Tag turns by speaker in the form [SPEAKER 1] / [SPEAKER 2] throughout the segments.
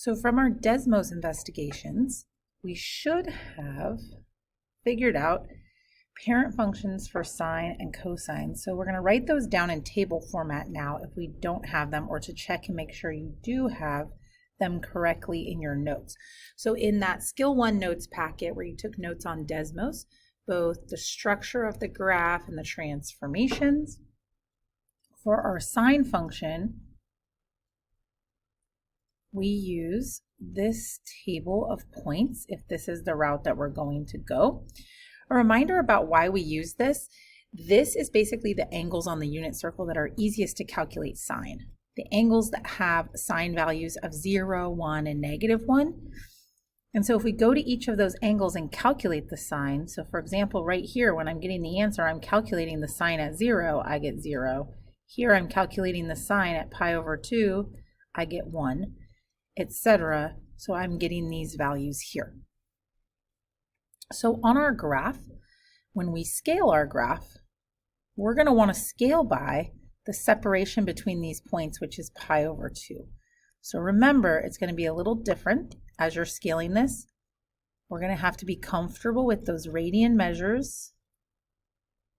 [SPEAKER 1] So from our Desmos investigations, we should have figured out parent functions for sine and cosine. So we're going to write those down in table format now if we don't have them, or to check and make sure you do have them correctly in your notes. So in that Skill 1 notes packet where you took notes on Desmos, both the structure of the graph and the transformations, for our sine function, we use this table of points if this is the route that we're going to go. A reminder about why we use this. This is basically the angles on the unit circle that are easiest to calculate sine. The angles that have sine values of 0, 1, and -1. And so if we go to each of those angles and calculate the sine, so for example, right here, when I'm getting the answer, I'm calculating the sine at 0, I get 0. Here I'm calculating the sine at pi over 2, I get 1, etc. So I'm getting these values here. So on our graph, when we scale our graph, we're going to want to scale by the separation between these points, which is pi over 2. So remember, it's going to be a little different as you're scaling this. We're going to have to be comfortable with those radian measures.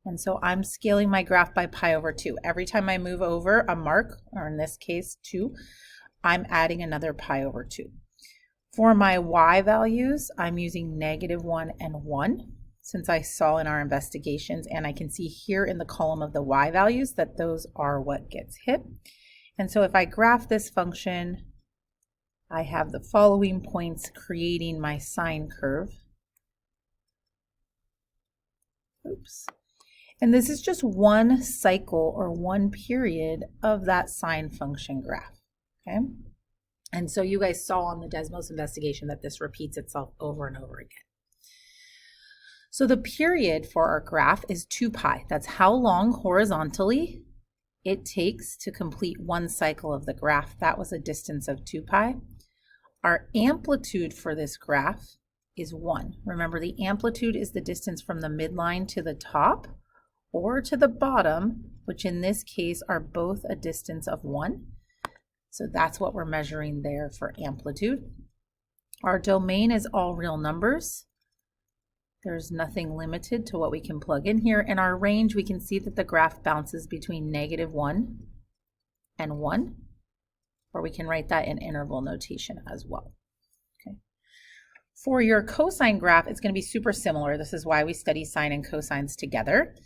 [SPEAKER 1] And so I'm scaling my graph by pi over 2. Every time I move over a mark, or in this case 2, I'm adding another pi over 2. For my y values, I'm using -1 and 1, since I saw in our investigations, and I can see here in the column of the y values that those are what gets hit. And so if I graph this function, I have the following points creating my sine curve. Oops. And this is just one cycle or one period of that sine function graph. Okay. And so you guys saw on the Desmos investigation that this repeats itself over and over again. So the period for our graph is 2 pi. That's how long horizontally it takes to complete one cycle of the graph. That was a distance of 2 pi. Our amplitude for this graph is 1. Remember, the amplitude is the distance from the midline to the top or to the bottom, which in this case are both a distance of 1. So that's what we're measuring there for amplitude. Our domain is all real numbers. There's nothing limited to what we can plug in here. In our range, we can see that the graph bounces between -1 and 1, or we can write that in interval notation as well. Okay. For your cosine graph, it's going to be super similar. This is why we study sine and cosines together.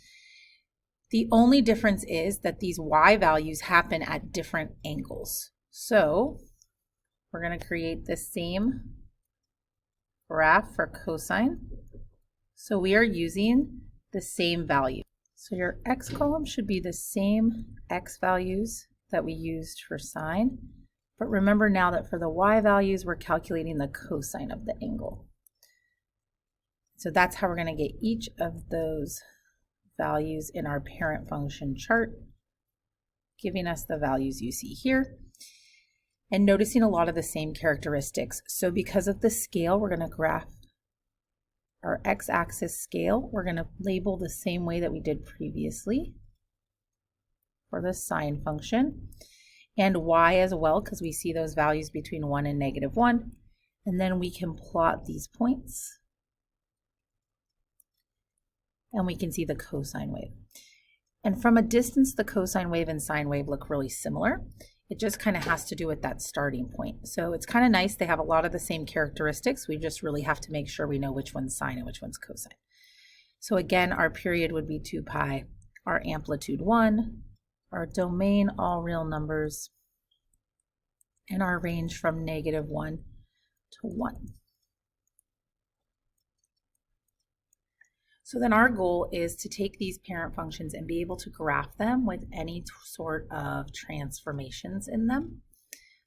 [SPEAKER 1] The only difference is that these y values happen at different angles. So we're going to create the same graph for cosine. So we are using the same value. So your x column should be the same x values that we used for sine. But remember now that for the y values, we're calculating the cosine of the angle. So that's how we're going to get each of those values in our parent function chart, giving us the values you see here. And noticing a lot of the same characteristics. So because of the scale, we're going to graph our x-axis scale. We're going to label the same way that we did previously for the sine function, and y as well, because we see those values between 1 and -1. And then we can plot these points, and we can see the cosine wave. And from a distance, the cosine wave and sine wave look really similar. It just kind of has to do with that starting point. So it's kind of nice. They have a lot of the same characteristics. We just really have to make sure we know which one's sine and which one's cosine. So again, our period would be 2 pi, our amplitude 1, our domain all real numbers, and our range from -1 to 1. So then our goal is to take these parent functions and be able to graph them with any sort of transformations in them.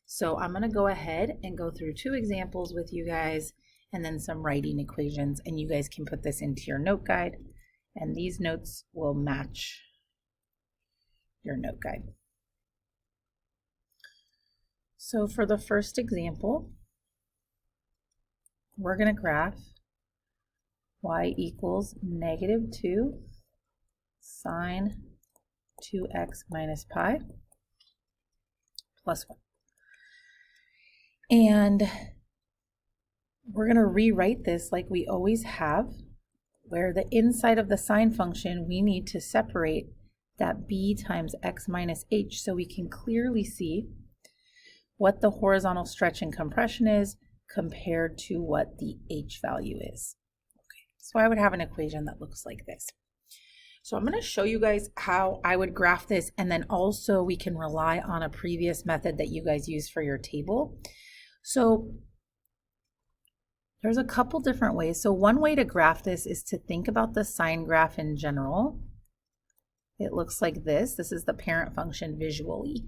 [SPEAKER 1] So I'm going to go ahead and go through 2 examples with you guys and then some writing equations, and you guys can put this into your note guide, and these notes will match your note guide. So for the first example, we're going to graph y equals -2 sine 2x minus pi plus 1. And we're going to rewrite this like we always have, where the inside of the sine function, we need to separate that b times x minus h so we can clearly see what the horizontal stretch and compression is compared to what the h value is. Okay, so I would have an equation that looks like this. So I'm going to show you guys how I would graph this, and then also we can rely on a previous method that you guys use for your table. So there's a couple different ways. So one way to graph this is to think about the sine graph in general. It looks like this. This is the parent function visually.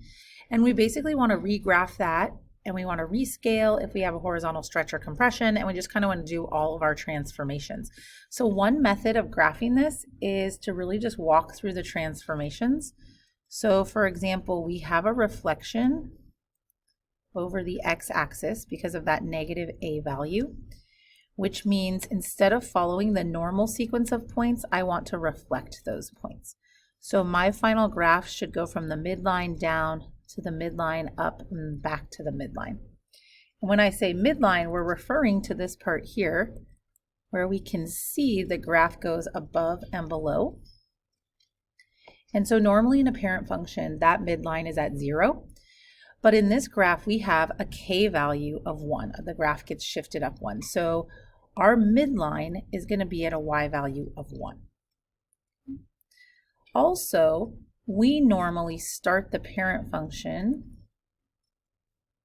[SPEAKER 1] And we basically want to regraph that, and we want to rescale if we have a horizontal stretch or compression, and we just kind of want to do all of our transformations. So one method of graphing this is to really just walk through the transformations. So for example, we have a reflection over the x-axis because of that negative a value, which means instead of following the normal sequence of points, I want to reflect those points. So my final graph should go from the midline down to the midline up and back to the midline. And when I say midline, we're referring to this part here where we can see the graph goes above and below. And so normally in a parent function, that midline is at 0. But in this graph, we have a k value of 1. The graph gets shifted up 1. So our midline is going to be at a y value of 1. Also, we normally start the parent function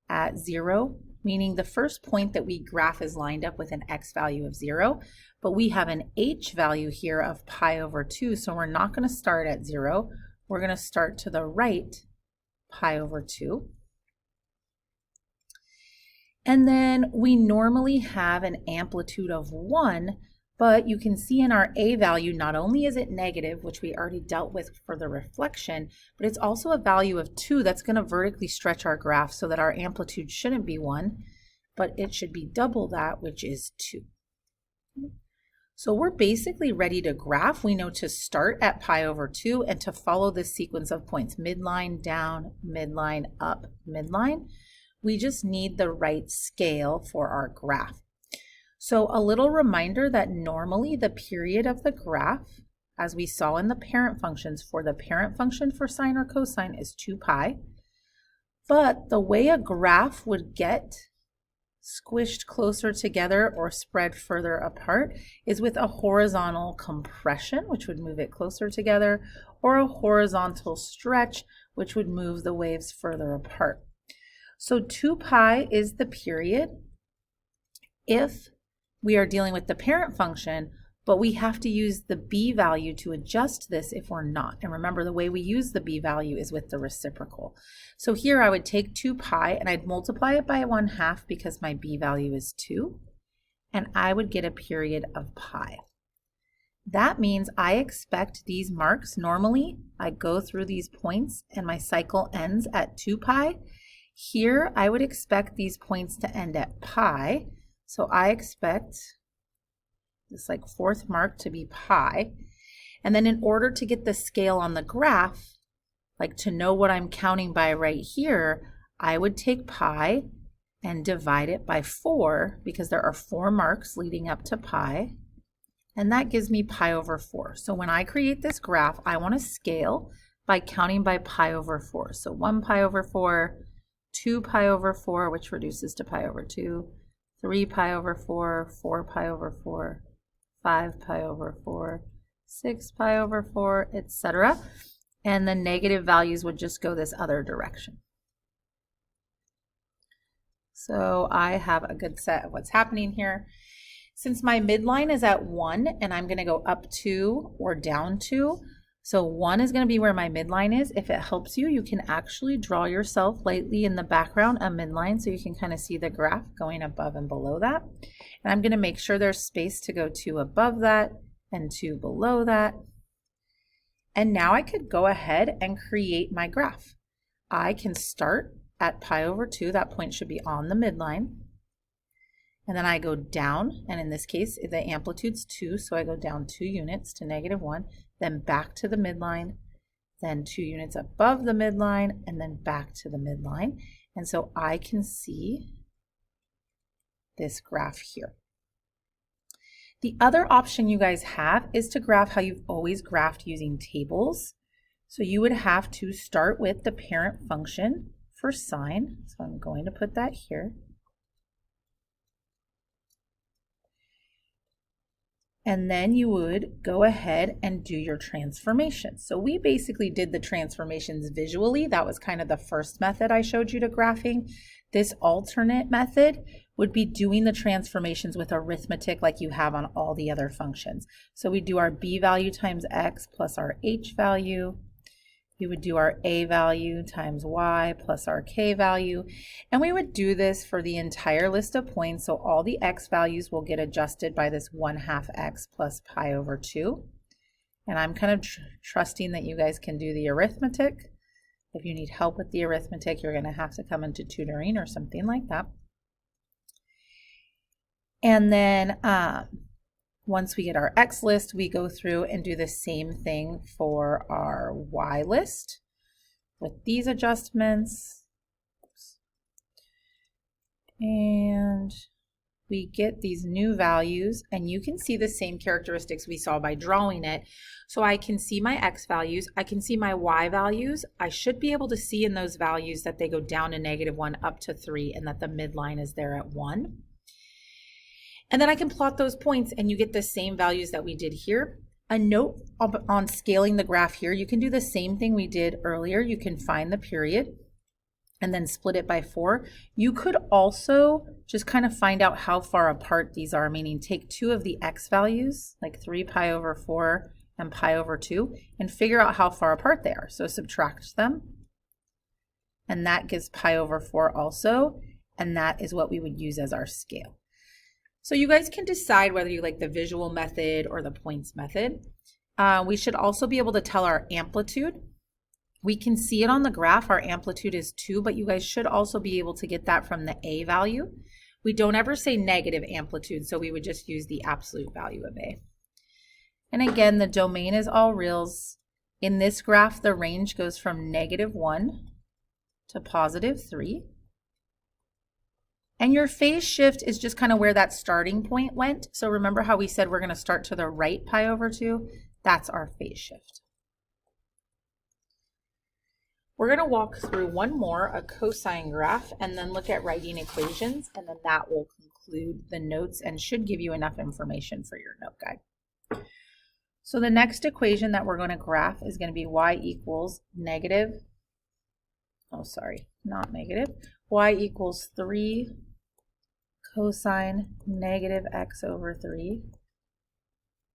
[SPEAKER 1] at 0, meaning the first point that we graph is lined up with an x value of 0, but we have an h value here of pi over 2, so we're not going to start at 0. We're going to start to the right, pi over 2. And then we normally have an amplitude of 1, but you can see in our a value, not only is it negative, which we already dealt with for the reflection, but it's also a value of 2 that's going to vertically stretch our graph so that our amplitude shouldn't be 1, but it should be double that, which is 2. So we're basically ready to graph. We know to start at pi over 2 and to follow this sequence of points, midline down, midline up, midline. We just need the right scale for our graph. So a little reminder that normally the period of the graph, as we saw in the parent functions, for the parent function for sine or cosine is 2 pi. But the way a graph would get squished closer together or spread further apart is with a horizontal compression, which would move it closer together, or a horizontal stretch, which would move the waves further apart. So 2 pi is the period if we are dealing with the parent function, but we have to use the b value to adjust this if we're not. And remember, the way we use the b value is with the reciprocal. So here I would take 2 pi and I'd multiply it by 1/2 because my b value is 2, and I would get a period of pi. That means I expect these marks, normally I go through these points and my cycle ends at 2 pi. Here I would expect these points to end at pi. So I expect this like 4th mark to be pi. And then in order to get the scale on the graph, like to know what I'm counting by right here, I would take pi and divide it by 4 because there are 4 marks leading up to pi. And that gives me pi over 4. So when I create this graph, I want to scale by counting by pi over 4. So 1 pi over 4, 2 pi over 4, which reduces to pi over 2, 3 pi over 4, 4 pi over 4, 5 pi over 4, 6 pi over 4, etc. And the negative values would just go this other direction. So I have a good set of what's happening here. Since my midline is at 1 and I'm going to go up 2 or down 2, so 1 is going to be where my midline is. If it helps you, you can actually draw yourself lightly in the background a midline so you can kind of see the graph going above and below that. And I'm going to make sure there's space to go 2 above that and 2 below that. And now I could go ahead and create my graph. I can start at pi over 2. That point should be on the midline. And then I go down, and in this case, the amplitude's 2, so I go down 2 units to -1, then back to the midline, then 2 units above the midline, and then back to the midline. And so I can see this graph here. The other option you guys have is to graph how you've always graphed using tables. So you would have to start with the parent function for sine. So I'm going to put that here. And then you would go ahead and do your transformations. So we basically did the transformations visually. That was kind of the first method I showed you to graphing. This alternate method would be doing the transformations with arithmetic like you have on all the other functions. So we do our b value times x plus our h value. We would do our a value times y plus our k value. And we would do this for the entire list of points. So all the x values will get adjusted by this 1/2 x plus pi over 2. And I'm kind of trusting that you guys can do the arithmetic. If you need help with the arithmetic, you're going to have to come into tutoring or something like that. And then once we get our X list, we go through and do the same thing for our Y list with these adjustments. And we get these new values, and you can see the same characteristics we saw by drawing it. So I can see my X values, I can see my Y values. I should be able to see in those values that they go down to -1 up to 3 and that the midline is there at 1. And then I can plot those points and you get the same values that we did here. A note on scaling the graph here, you can do the same thing we did earlier. You can find the period and then split it by 4. You could also just kind of find out how far apart these are, meaning take 2 of the X values, like 3 pi over 4 and pi over 2, and figure out how far apart they are. So subtract them, and that gives pi over 4 also, and that is what we would use as our scale. So you guys can decide whether you like the visual method or the points method. We should also be able to tell our amplitude. We can see it on the graph, our amplitude is 2, but you guys should also be able to get that from the A value. We don't ever say negative amplitude, so we would just use the absolute value of A. And again, the domain is all reals. In this graph, the range goes from -1 to +3. And your phase shift is just kind of where that starting point went. So remember how we said we're going to start to the right pi over 2? That's our phase shift. We're going to walk through one more, a cosine graph, and then look at writing equations, and then that will conclude the notes and should give you enough information for your note guide. So the next equation that we're going to graph is going to be y equals y equals 3 cosine -x over 3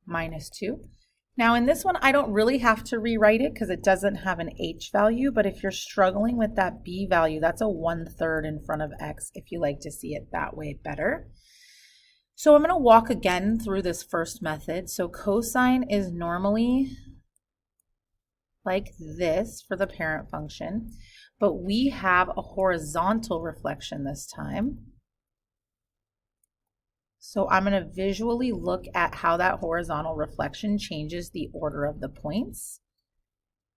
[SPEAKER 1] minus 2. Now in this one, I don't really have to rewrite it because it doesn't have an h value, but if you're struggling with that b value, that's a 1/3 in front of x if you like to see it that way better. So I'm going to walk again through this first method. So cosine is normally like this for the parent function, but we have a horizontal reflection this time. So I'm going to visually look at how that horizontal reflection changes the order of the points.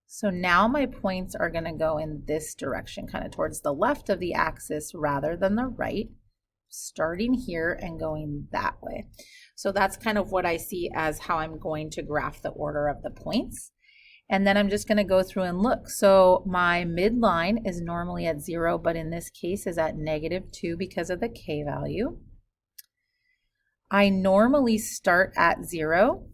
[SPEAKER 1] So now my points are going to go in this direction, kind of towards the left of the axis rather than the right, starting here and going that way. So that's kind of what I see as how I'm going to graph the order of the points. And then I'm just going to go through and look. So my midline is normally at 0, but in this case is at -2 because of the k value. I normally start at 0,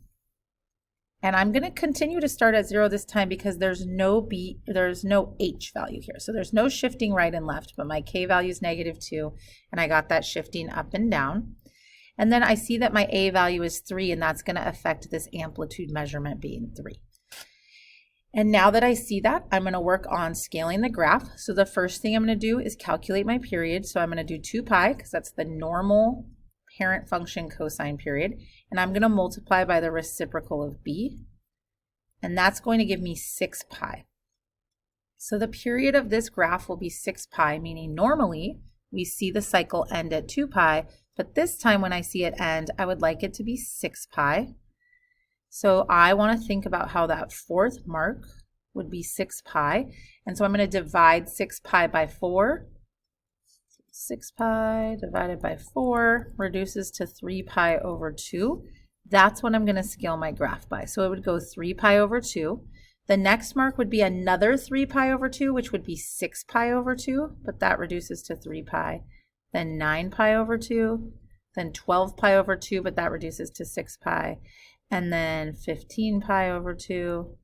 [SPEAKER 1] and I'm going to continue to start at 0 this time because there's no h value here. So there's no shifting right and left, but my k value is -2, and I got that shifting up and down. And then I see that my a value is 3, and that's going to affect this amplitude measurement being 3. And now that I see that, I'm going to work on scaling the graph. So the first thing I'm going to do is calculate my period. So I'm going to do 2 pi because that's the normal parent function cosine period. And I'm going to multiply by the reciprocal of b. And that's going to give me 6 pi. So the period of this graph will be 6 pi, meaning normally we see the cycle end at 2 pi. But this time when I see it end, I would like it to be 6 pi. So I want to think about how that fourth mark would be 6 pi. And so I'm going to divide 6 pi by 4. 6 pi divided by 4 reduces to 3 pi over 2. That's what I'm going to scale my graph by. So it would go 3 pi over 2. The next mark would be another 3 pi over 2, which would be 6 pi over 2, but that reduces to 3 pi. Then 9 pi over 2, then 12 pi over 2, but that reduces to 6 pi. And then 15 pi over 2,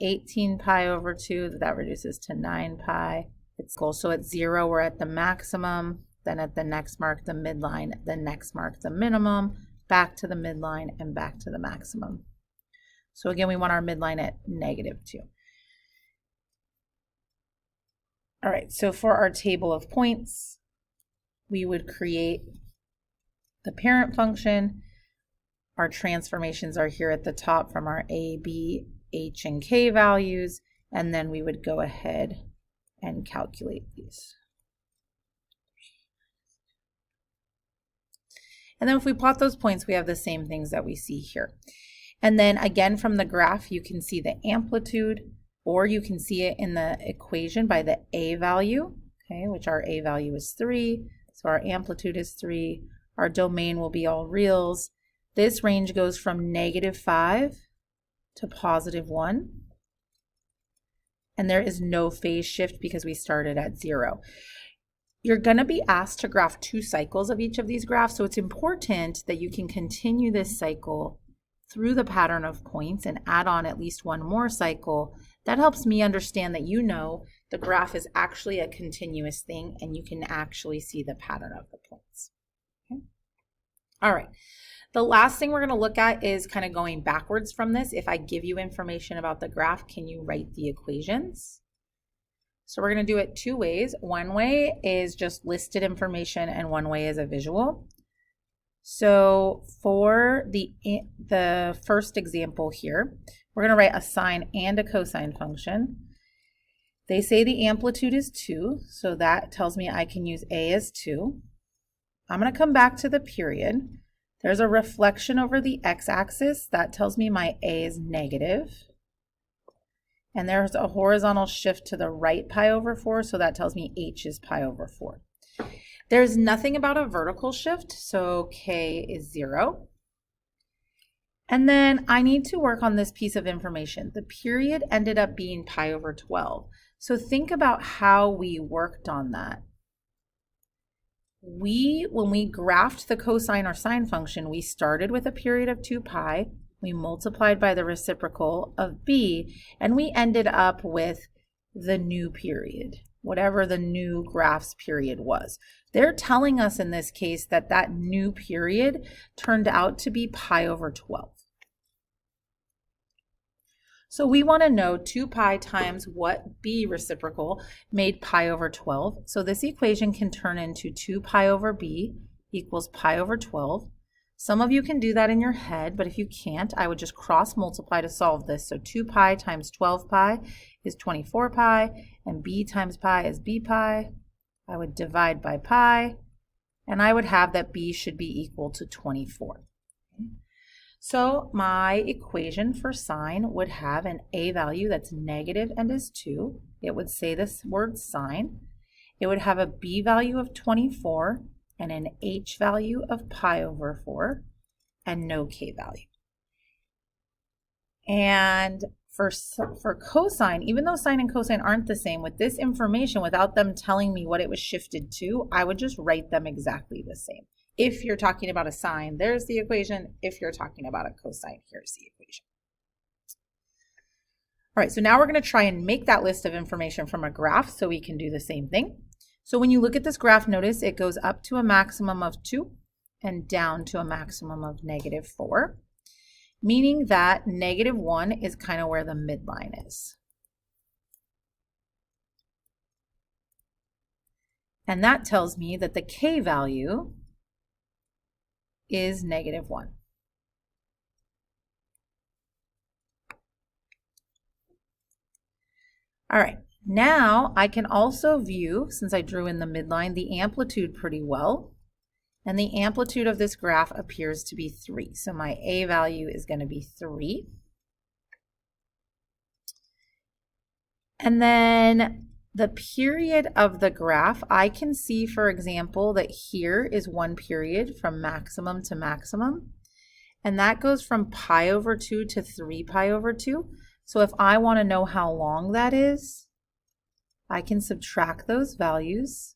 [SPEAKER 1] 18 pi over 2, that reduces to 9 pi. It's cool. So at 0, we're at the maximum. Then at the next mark, the midline. The next mark, the minimum. Back to the midline and back to the maximum. So again, we want our midline at -2. All right, so for our table of points, we would create the parent function. Our transformations are here at the top from our A, B, H, and K values, and then we would go ahead and calculate these. And then if we plot those points, we have the same things that we see here. And then again, from the graph, you can see the amplitude, or you can see it in the equation by the A value, okay, which our A value is 3. So our amplitude is 3. Our domain will be all reals. This range goes from -5 to +1. And there is no phase shift because we started at 0. You're going to be asked to graph 2 cycles of each of these graphs, so it's important that you can continue this cycle through the pattern of points and add on at least one more cycle. That helps me understand that you know the graph is actually a continuous thing and you can actually see the pattern of the points. Okay. All right. The last thing we're going to look at is kind of going backwards from this. If I give you information about the graph, can you write the equations? So we're going to do it 2 ways. One way is just listed information and one way is a visual. So for the first example here, we're going to write a sine and a cosine function. They say the amplitude is 2, so that tells me I can use A as 2. I'm going to come back to the period. There's a reflection over the x-axis. That tells me my A is negative. And there's a horizontal shift to the right pi over 4, so that tells me H is pi over 4. There's nothing about a vertical shift, so K is 0. And then I need to work on this piece of information. The period ended up being pi over 12. So think about how we worked on that. When we graphed the cosine or sine function, we started with a period of 2 pi, we multiplied by the reciprocal of b, and we ended up with the new period, whatever the new graph's period was. They're telling us in this case that that new period turned out to be pi over 12. So we want to know 2 pi times what b reciprocal made pi over 12. So this equation can turn into 2 pi over b equals pi over 12. Some of you can do that in your head, but if you can't, I would just cross multiply to solve this. So 2 pi times 12 pi is 24 pi, and b times pi is b pi. I would divide by pi, and I would have that b should be equal to 24. So my equation for sine would have an a value that's negative and is 2. It would say this word sine. It would have a b value of 24 and an h value of pi over 4 and no k value. And for cosine, even though sine and cosine aren't the same, with this information, without them telling me what it was shifted to, I would just write them exactly the same. If you're talking about a sine, there's the equation. If you're talking about a cosine, here's the equation. All right, so now we're going to try and make that list of information from a graph so we can do the same thing. So when you look at this graph, notice it goes up to a maximum of 2 and down to a maximum of -4, meaning that -1 is kind of where the midline is. And that tells me that the k value is -1. All right, now I can also view, since I drew in the midline, the amplitude pretty well. And the amplitude of this graph appears to be 3. So my a value is going to be 3. And then the period of the graph, I can see, for example, that here is one period from maximum to maximum, and that goes from pi over 2 to 3 pi over 2. So if I want to know how long that is, I can subtract those values.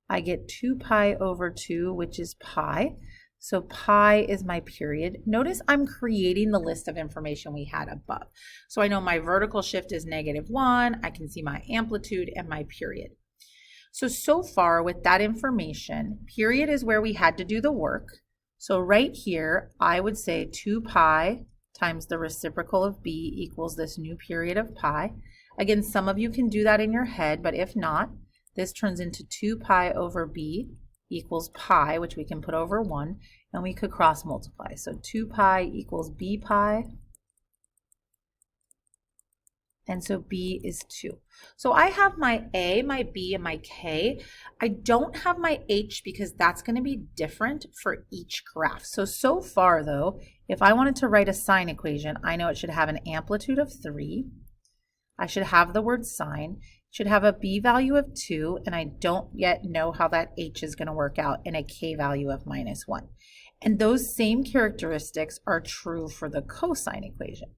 [SPEAKER 1] I get 2 pi over 2, which is pi. So pi is my period. Notice I'm creating the list of information we had above. So I know my vertical shift is -1. I can see my amplitude and my period. So far with that information, period is where we had to do the work. So right here, I would say 2 pi times the reciprocal of b equals this new period of pi. Again, some of you can do that in your head, but if not, this turns into 2 pi over b equals pi, which we can put over 1, and we could cross multiply. So 2 pi equals b pi, and so b is 2. So I have my a, my b, and my k. I don't have my h because that's going to be different for each graph. So far though, if I wanted to write a sine equation, I know it should have an amplitude of 3. I should have the word sine, should have a b value of 2, and I don't yet know how that h is going to work out in a k value of -1. And those same characteristics are true for the cosine equation.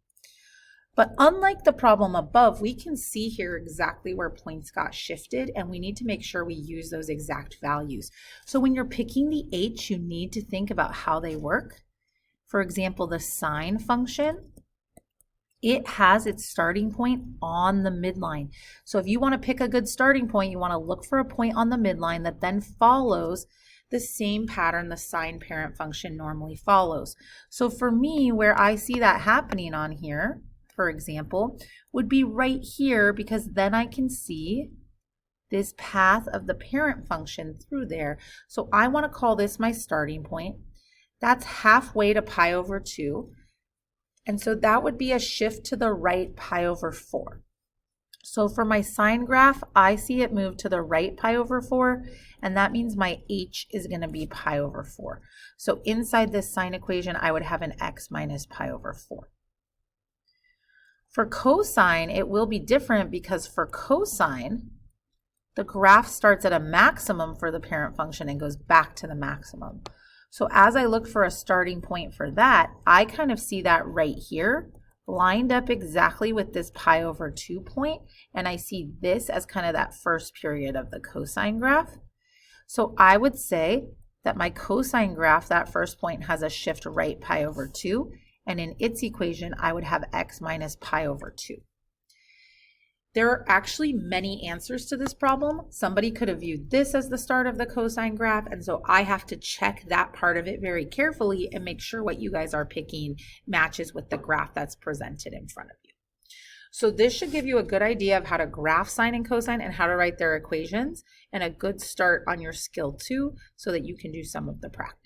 [SPEAKER 1] But unlike the problem above, we can see here exactly where points got shifted, and we need to make sure we use those exact values. So when you're picking the h, you need to think about how they work. For example, the sine function, it has its starting point on the midline. So if you want to pick a good starting point, you want to look for a point on the midline that then follows the same pattern the sine parent function normally follows. So for me, where I see that happening on here, for example, would be right here, because then I can see this path of the parent function through there. So I want to call this my starting point. That's halfway to pi over 2. And so that would be a shift to the right pi over 4. So for my sine graph, I see it move to the right pi over 4, and that means my h is going to be pi over 4. So inside this sine equation, I would have an x minus pi over 4. For cosine, it will be different, because for cosine, the graph starts at a maximum for the parent function and goes back to the maximum. So as I look for a starting point for that, I kind of see that right here, lined up exactly with this pi over 2 point, and I see this as kind of that first period of the cosine graph. So I would say that my cosine graph, that first point, has a shift right pi over 2, and in its equation, I would have x minus pi over 2. There are actually many answers to this problem. Somebody could have viewed this as the start of the cosine graph, and so I have to check that part of it very carefully and make sure what you guys are picking matches with the graph that's presented in front of you. So this should give you a good idea of how to graph sine and cosine and how to write their equations, and a good start on your skill 2 so that you can do some of the practice.